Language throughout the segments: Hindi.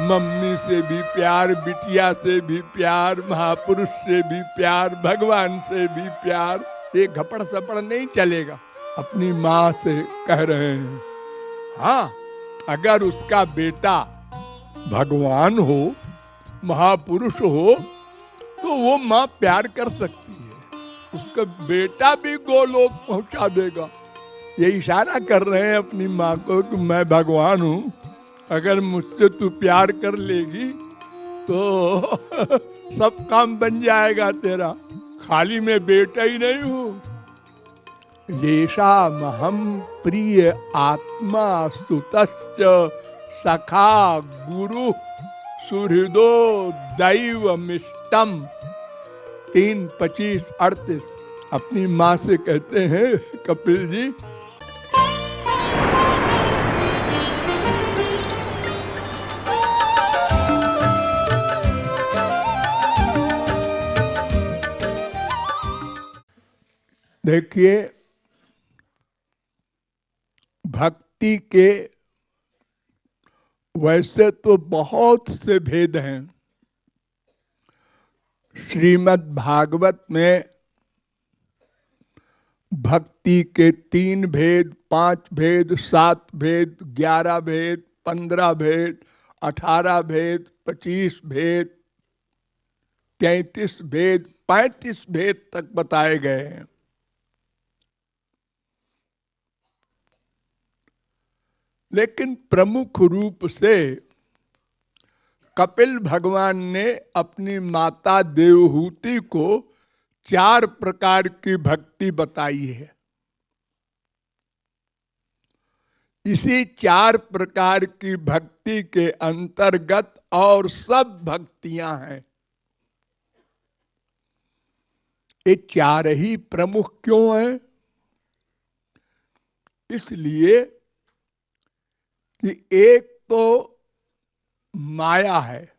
मम्मी से भी प्यार, बिटिया से भी प्यार, महापुरुष से भी प्यार, भगवान से भी प्यार। ये घपड़ सपड़ नहीं चलेगा। अपनी माँ से कह रहे हैं। हाँ, अगर उसका बेटा भगवान हो, महापुरुष हो, तो वो माँ प्यार कर सकती है, उसका बेटा भी गोलोक पहुंचा देगा। ये इशारा कर रहे हैं अपनी माँ को कि मैं भगवान हूं, अगर मुझसे तू प्यार कर लेगी तो सब काम बन जाएगा तेरा, खाली मैं बेटा ही नहीं हूं। येषामहं प्रिय आत्मा सुतश्च सखा गुरु सुहृदो दैवमिष्टम। 3:25-38 अपनी माँ से कहते हैं कपिल जी, देखिए भक्ति के वैसे तो बहुत से भेद हैं। श्रीमद् भागवत में भक्ति के 3 भेद, 5 भेद, 7 भेद, 11 भेद, 15 भेद, 18 भेद, 25 भेद, 33 भेद, 35 भेद तक बताए गए हैं। लेकिन प्रमुख रूप से कपिल भगवान ने अपनी माता देवहूति को 4 प्रकार की भक्ति बताई है। इसी 4 प्रकार की भक्ति के अंतर्गत और सब भक्तियां हैं। ये 4 ही प्रमुख क्यों हैं? इसलिए कि एक तो माया है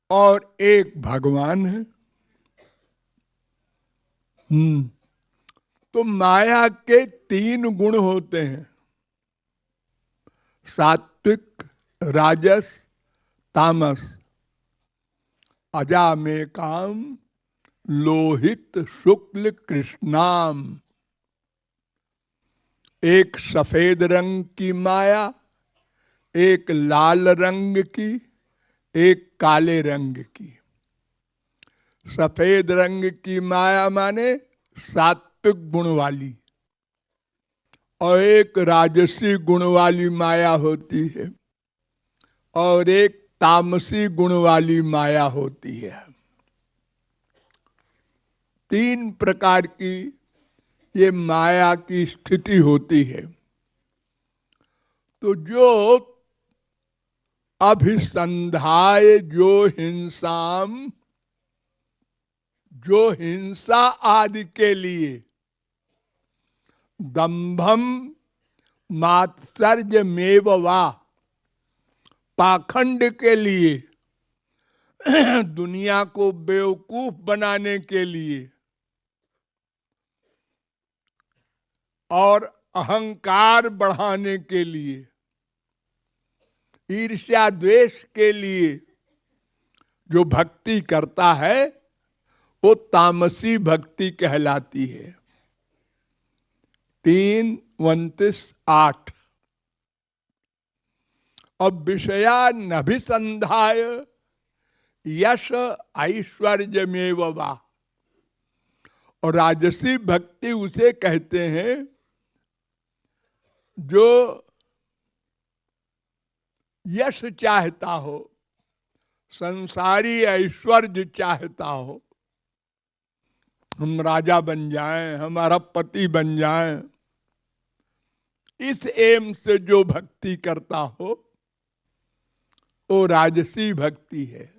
और एक भगवान है। तो माया के 3 गुण होते हैं, सात्विक, राजस, तामस। अजामेकाम लोहित शुक्ल कृष्णाम। एक सफेद रंग की माया, एक लाल रंग की, एक काले रंग की। सफेद रंग की माया माने सात्विक गुण वाली, और एक राजसी गुण वाली माया होती है, और एक तामसी गुण वाली माया होती है। 3 प्रकार की ये माया की स्थिति होती है। तो जो अभिसंधाय जो हिंसाम, जो हिंसा आदि के लिए, दंभम मात्सर्यमेव वा, पाखंड के लिए, दुनिया को बेवकूफ बनाने के लिए, और अहंकार बढ़ाने के लिए, ईर्ष्या द्वेष के लिए जो भक्ति करता है वो तामसी भक्ति कहलाती है। 3:29-8 अब विषयानभिसंधाय यश ऐश्वर्यमेव वा। और राजसी भक्ति उसे कहते हैं जो यश चाहता हो, संसारी ऐश्वर्य चाहता हो, हम राजा बन जाएं, हमारा पति बन जाएं, इस एम से जो भक्ति करता हो वो राजसी भक्ति है।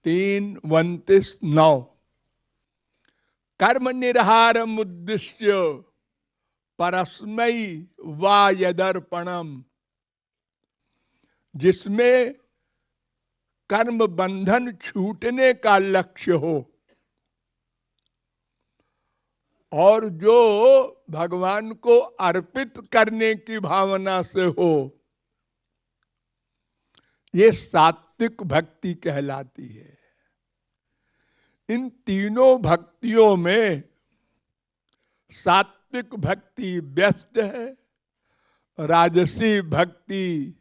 3:29 कर्म निर्हारम उद्दिश्य परस्मै वा यदर्पणम। जिसमें कर्म बंधन छूटने का लक्ष्य हो और जो भगवान को अर्पित करने की भावना से हो, ये सात्विक भक्ति कहलाती है। इन तीनों भक्तियों में सात्विक भक्ति बेस्ट है, राजसी भक्ति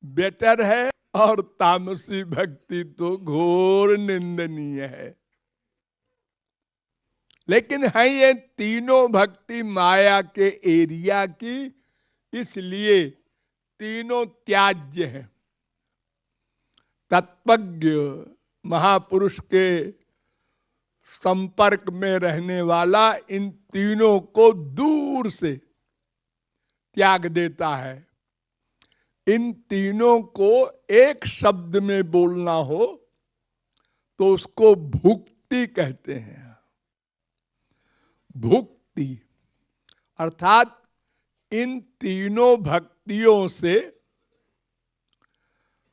बेटर है, और तामसी भक्ति तो घोर निंदनीय है। लेकिन है ये तीनों भक्ति माया के एरिया की, इसलिए तीनों त्याज्य हैं। तत्वज्ञ महापुरुष के संपर्क में रहने वाला इन तीनों को दूर से त्याग देता है। इन तीनों को एक शब्द में बोलना हो तो उसको भुक्ति कहते हैं। भुक्ति अर्थात इन तीनों भक्तियों से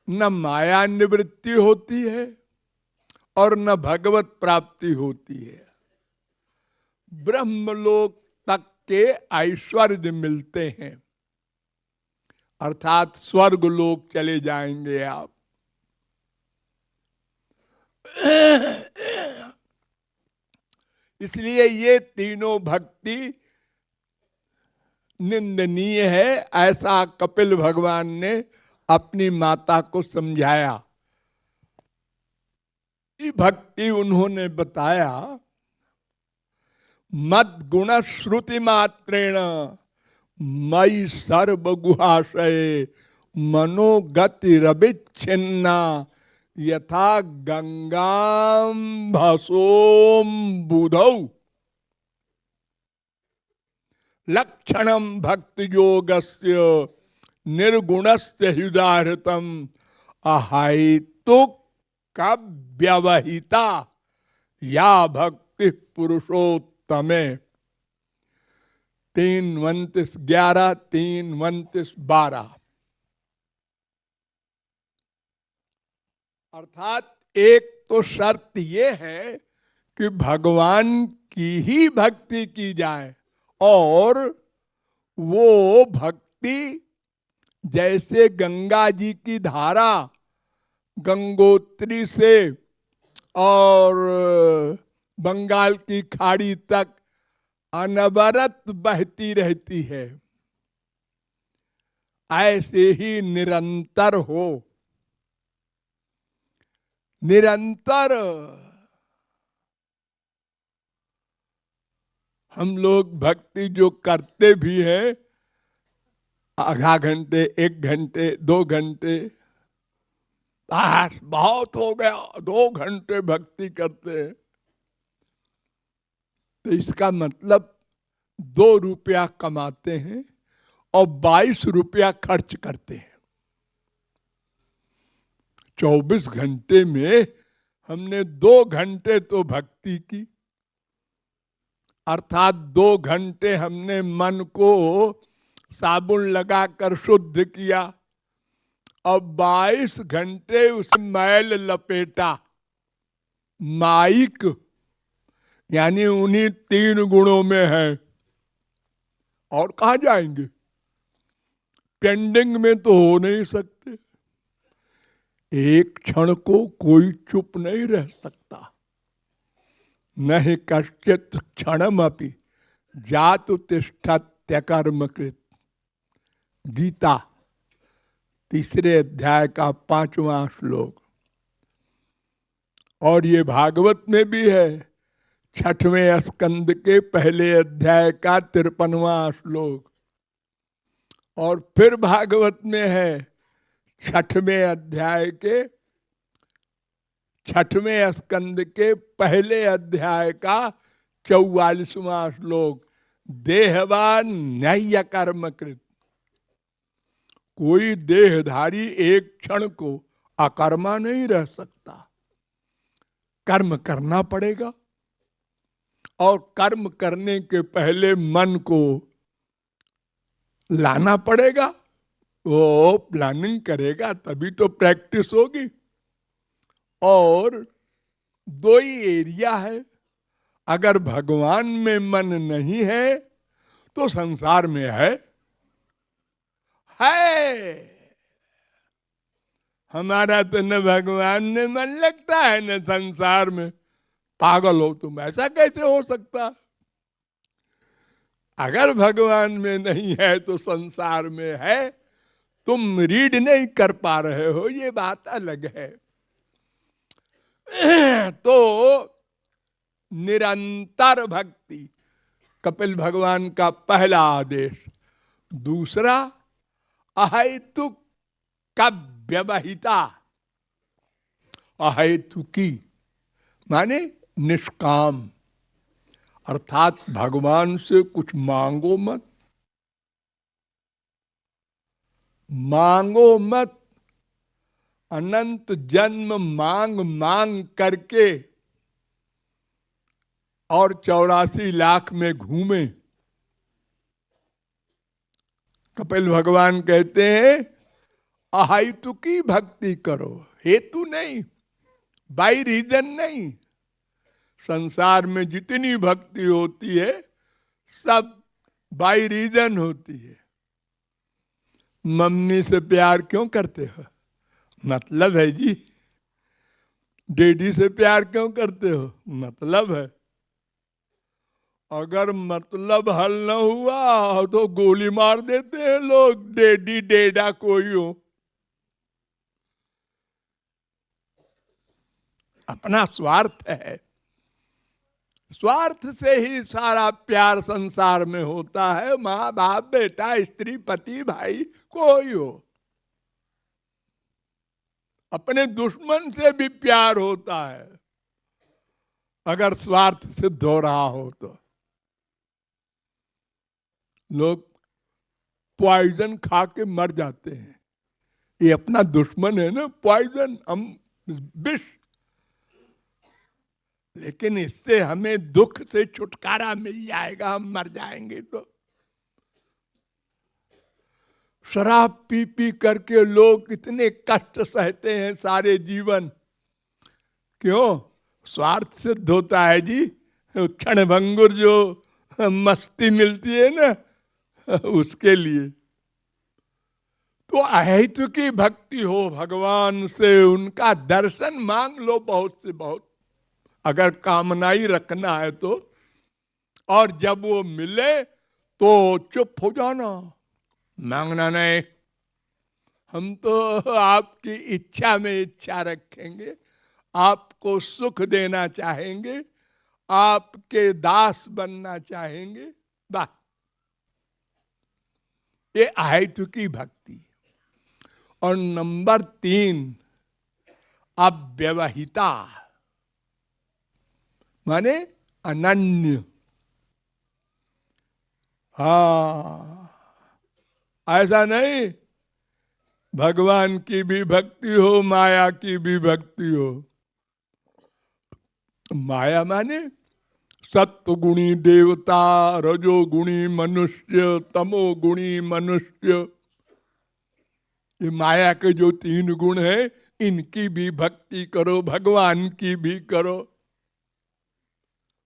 न माया निवृत्ति होती है और न भगवत प्राप्ति होती है। ब्रह्मलोक तक के ऐश्वर्य मिलते हैं, अर्थात स्वर्ग लोक चले जाएंगे आप। इसलिए ये तीनों भक्ति निंदनीय है, ऐसा कपिल भगवान ने अपनी माता को समझाया। ये भक्ति उन्होंने बताया, मद गुण श्रुति मात्रेण मयि सर्व गुहाशय मनोगति रविच्छिन्ना यथा गंगाम भसोम बुधौ लक्षणम भक्ति योगस्य निर्गुणस्य हृदाहृतम अहैतुक व्यवहिता या भक्ति पुरुषोत्तमे। 3:29-11, 3:29-12। अर्थात एक तो शर्त ये है कि भगवान की ही भक्ति की जाए, और वो भक्ति जैसे गंगा जी की धारा गंगोत्री से और बंगाल की खाड़ी तक अनवरत बहती रहती है, ऐसे ही निरंतर हो। निरंतर हम लोग भक्ति जो करते भी हैं, आधा घंटे, 1 घंटे, 2 घंटे, बस बहुत हो गया, 2 घंटे भक्ति करते हैं, तो इसका मतलब 2 रुपया कमाते हैं और 22 रुपया खर्च करते हैं। 24 घंटे में हमने 2 घंटे तो भक्ति की, अर्थात 2 घंटे हमने मन को साबुन लगाकर शुद्ध किया, और 22 घंटे उसे मैल लपेटा। माइक यानी उन्हीं 3 गुणों में है, और कहाँ जाएंगे? पेंडिंग में तो हो नहीं सकते। एक क्षण को कोई चुप नहीं रह सकता। नहीं कश्चित क्षणमपि जातु तिष्ठत्य कर्मकृत। गीता 3 अध्याय का 5वां श्लोक। और ये भागवत में भी है, 6वें स्कंद के 1 अध्याय का 53वां श्लोक। और फिर भागवत में है 6वें अध्याय के 6वें स्कंद के 1 अध्याय का 44वां श्लोक। देहवान न्याय कर्मकृत। कोई देहधारी एक क्षण को अकर्मा नहीं रह सकता, कर्म करना पड़ेगा। और कर्म करने के पहले मन को लाना पड़ेगा, वो प्लानिंग करेगा तभी तो प्रैक्टिस होगी। और 2 ही एरिया है, अगर भगवान में मन नहीं है तो संसार में है। हमारा तो न भगवान में मन लगता है न संसार में। पागल हो तुम, ऐसा कैसे हो सकता? अगर भगवान में नहीं है तो संसार में है। तुम रीड नहीं कर पा रहे हो, ये बात अलग है। तो निरंतर भक्ति कपिल भगवान का पहला आदेश। दूसरा, अहेतुक का व्यवहिता। अहेतुकी माने निष्काम, अर्थात भगवान से कुछ मांगो मत। मांगो मत। अनंत जन्म मांग मांग करके और 84 लाख में घूमे। कपिल भगवान कहते हैं अहेतु की भक्ति करो, हेतु नहीं, बाई रीजन नहीं। संसार में जितनी भक्ति होती है सब बाई रीजन होती है। मम्मी से प्यार क्यों करते हो? मतलब है जी। डैडी से प्यार क्यों करते हो? मतलब है। अगर मतलब हल न हुआ तो गोली मार देते हैं लोग, डैडी डेडा कोई हो। अपना स्वार्थ है। स्वार्थ से ही सारा प्यार संसार में होता है। माँ बाप, बेटा, स्त्री, पति, भाई, कोई हो। अपने दुश्मन से भी प्यार होता है अगर स्वार्थ सिद्ध हो रहा हो तो। लोग पॉइजन खा के मर जाते हैं, ये अपना दुश्मन है ना, पॉइजन, हम विष। लेकिन इससे हमें दुख से छुटकारा मिल जाएगा, हम मर जाएंगे तो। शराब पी पी करके लोग इतने कष्ट सहते हैं सारे जीवन, क्यों? स्वार्थ सिद्ध होता है जी। क्षण भंगुर जो मस्ती मिलती है ना, उसके लिए। तो अहेतु की भक्ति हो भगवान से, उनका दर्शन मांग लो बहुत से बहुत, अगर कामना ही रखना है तो। और जब वो मिले तो चुप हो जाना, मांगना नहीं। हम तो आपकी इच्छा में इच्छा रखेंगे, आपको सुख देना चाहेंगे, आपके दास बनना चाहेंगे। बस ये अहेतु की भक्ति। और नंबर 3, अव्यवहिता माने अनन्य। हाँ, ऐसा नहीं भगवान की भी भक्ति हो, माया की भी भक्ति हो। माया माने सत्वगुणी देवता, रजोगुणी मनुष्य, तमोगुणी मनुष्य। ये माया के जो 3 गुण हैं, इनकी भी भक्ति करो, भगवान की भी करो।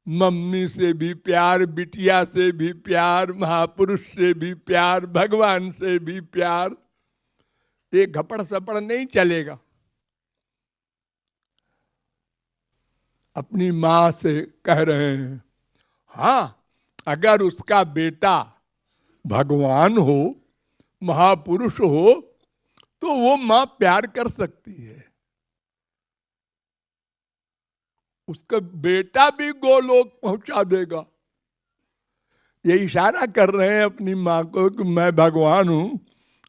मम्मी से भी प्यार, बिटिया से भी प्यार, महापुरुष से भी प्यार, भगवान से भी प्यार। ये घपड़ सपड़ नहीं चलेगा। अपनी माँ से कह रहे हैं, हाँ, अगर उसका बेटा भगवान हो, महापुरुष हो, तो वो माँ प्यार कर सकती है। उसका बेटा भी गोलोक पहुंचा देगा। ये इशारा कर रहे हैं अपनी माँ को कि मैं भगवान हूं,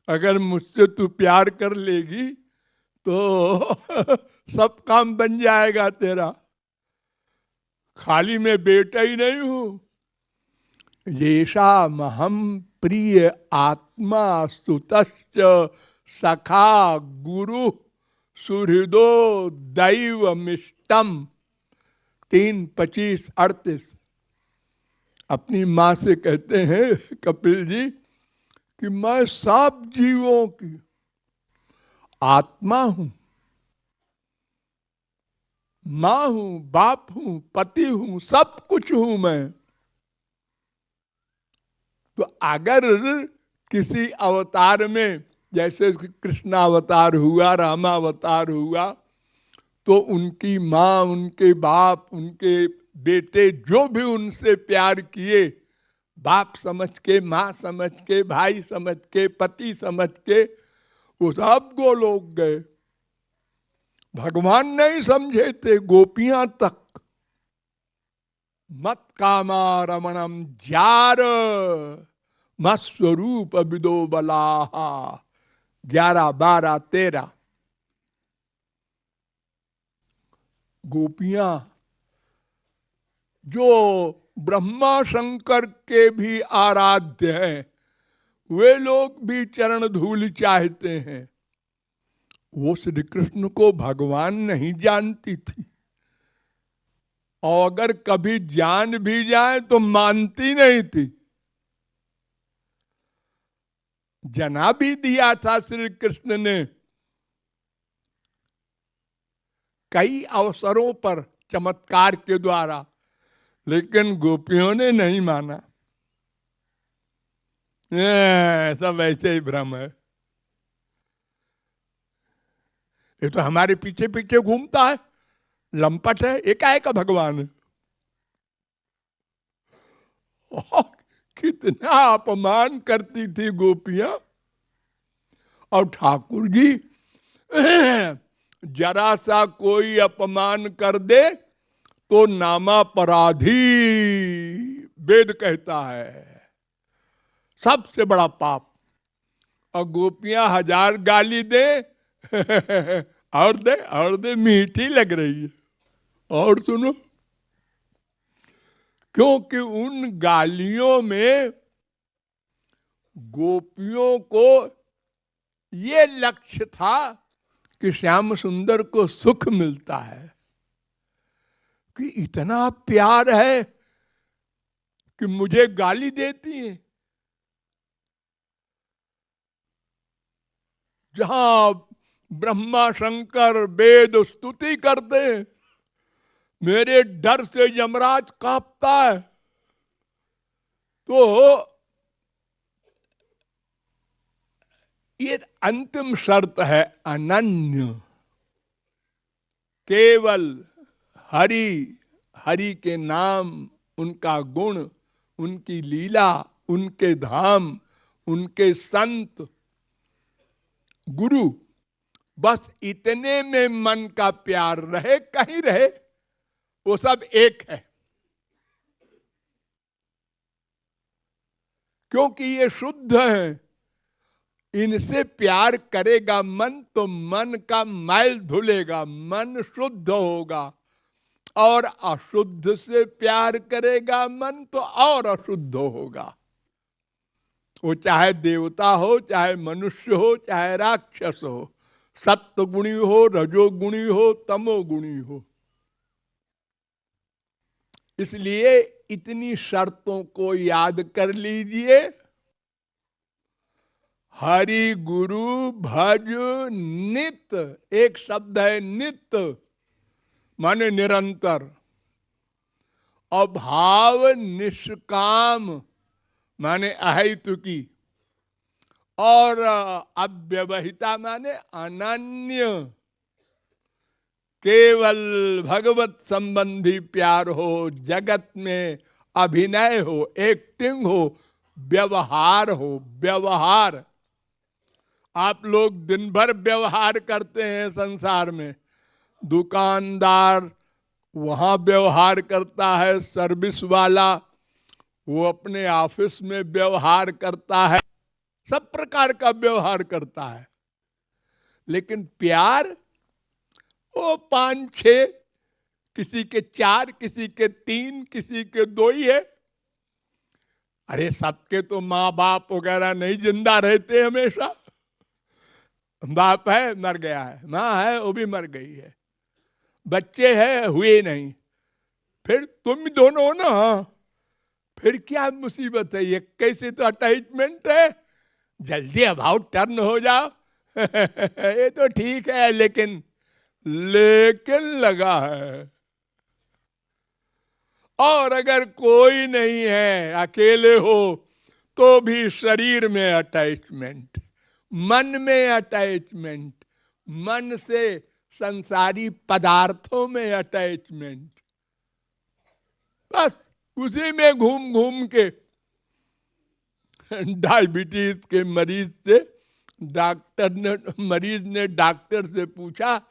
अगर मुझसे तू प्यार कर लेगी तो सब काम बन जाएगा तेरा। खाली मैं बेटा ही नहीं हूं, येषा महम प्रिय आत्मा सुतश्च सखा गुरु सुहृदो दैवमिष्टम। 3:25-38 अपनी माँ से कहते हैं कपिल जी कि मैं सब जीवों की आत्मा हूं, माँ हूं, बाप हूं, पति हूं, सब कुछ हूं मैं। तो अगर किसी अवतार में जैसे कृष्णावतार हुआ, रामावतार हुआ, तो उनकी माँ, उनके बाप, उनके बेटे जो भी उनसे प्यार किए, बाप समझ के, माँ समझ के, भाई समझ के, पति समझ के, वो सब गोलोक गए। भगवान नहीं समझे थे, गोपियां तक। मत कामा रमणम जार मत स्वरूप विदो बलाहा। 11, 12, 13 गोपियां जो ब्रह्मा शंकर के भी आराध्य हैं, वे लोग भी चरण धूल चाहते हैं। वो श्री कृष्ण को भगवान नहीं जानती थी, और अगर कभी जान भी जाए तो मानती नहीं थी। जना भी दिया था श्री कृष्ण ने कई अवसरों पर चमत्कार के द्वारा, लेकिन गोपियों ने नहीं माना। सब ऐसे ही भ्रम है। ये तो हमारे पीछे पीछे घूमता है, लंपट है, एकाएक का भगवान है। कितना अपमान करती थी गोपियां, और ठाकुर जी जरा सा कोई अपमान कर दे तो नामापराधी, वेद कहता है, सबसे बड़ा पाप। और गोपियां 1000 गाली दे और दे मीठी लग रही है। और सुनो, क्योंकि उन गालियों में गोपियों को ये लक्ष्य था कि श्याम सुंदर को सुख मिलता है, कि इतना प्यार है कि मुझे गाली देती है। जहां ब्रह्मा शंकर वेद स्तुति करते हैं, मेरे डर से यमराज कांपता है, तो ये अंतिम शर्त है अनन्य, केवल हरि, हरि के नाम, उनका गुण, उनकी लीला, उनके धाम, उनके संत, गुरु, बस इतने में मन का प्यार रहे, कहीं रहे, वो सब एक है। क्योंकि ये शुद्ध है, इनसे प्यार करेगा मन तो मन का मैल धुलेगा, मन शुद्ध होगा। और अशुद्ध से प्यार करेगा मन तो और अशुद्ध होगा। वो चाहे देवता हो, चाहे मनुष्य हो, चाहे राक्षस हो, सत्व गुणी हो, रजोगुणी हो, तमोगुणी हो। इसलिए इतनी शर्तों को याद कर लीजिए। हरि गुरु भज नित, एक शब्द है नित, माने निरंतर। अभाव निष्काम माने अहेतुकी, और अव्यवहिता माने अनन्य। केवल भगवत संबंधी प्यार हो, जगत में अभिनय हो, एक्टिंग हो, व्यवहार हो। व्यवहार, आप लोग दिन भर व्यवहार करते हैं संसार में। दुकानदार वहां व्यवहार करता है, सर्विस वाला वो अपने ऑफिस में व्यवहार करता है, सब प्रकार का व्यवहार करता है। लेकिन प्यार वो 5, 6, किसी के 4, किसी के 3, किसी के 2 ही है। अरे सबके तो माँ बाप वगैरह नहीं जिंदा रहते हमेशा। बाप है मर गया है, माँ है वो भी मर गई है, बच्चे हैं हुए नहीं, फिर तुम दोनों हो ना, फिर क्या मुसीबत है? ये कैसे तो अटैचमेंट है, जल्दी अबाउट टर्न हो जाओ। ये तो ठीक है, लेकिन लगा है। और अगर कोई नहीं है, अकेले हो, तो भी शरीर में अटैचमेंट, मन में अटैचमेंट, मन से संसारी पदार्थों में अटैचमेंट, बस उसी में घूम घूम के डायबिटीज के मरीज से मरीज ने डॉक्टर से पूछा,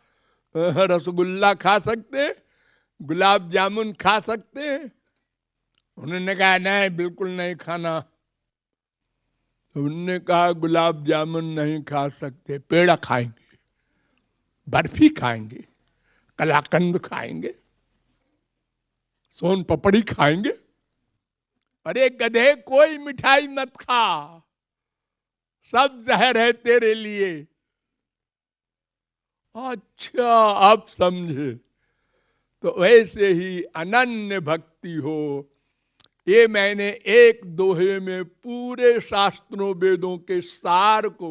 रसगुल्ला खा सकते हैं, गुलाब जामुन खा सकते हैं? उन्होंने कहा नहीं, बिल्कुल नहीं खाना। तो उन्होंने कहा गुलाब जामुन नहीं खा सकते, पेड़ा खाएंगे, बर्फी खाएंगे, कलाकंद खाएंगे, सोन पपड़ी खाएंगे। अरे गधे, कोई मिठाई मत खा, सब जहर है तेरे लिए। अच्छा, अब समझे। तो वैसे ही अनन्य भक्ति हो, ये मैंने एक दोहे में पूरे शास्त्रों वेदों के सार को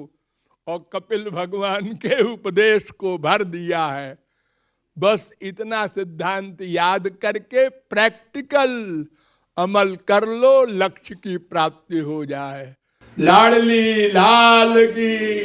और कपिल भगवान के उपदेश को भर दिया है। बस इतना सिद्धांत याद करके प्रैक्टिकल अमल कर लो, लक्ष्य की प्राप्ति हो जाए। लाडली लाल की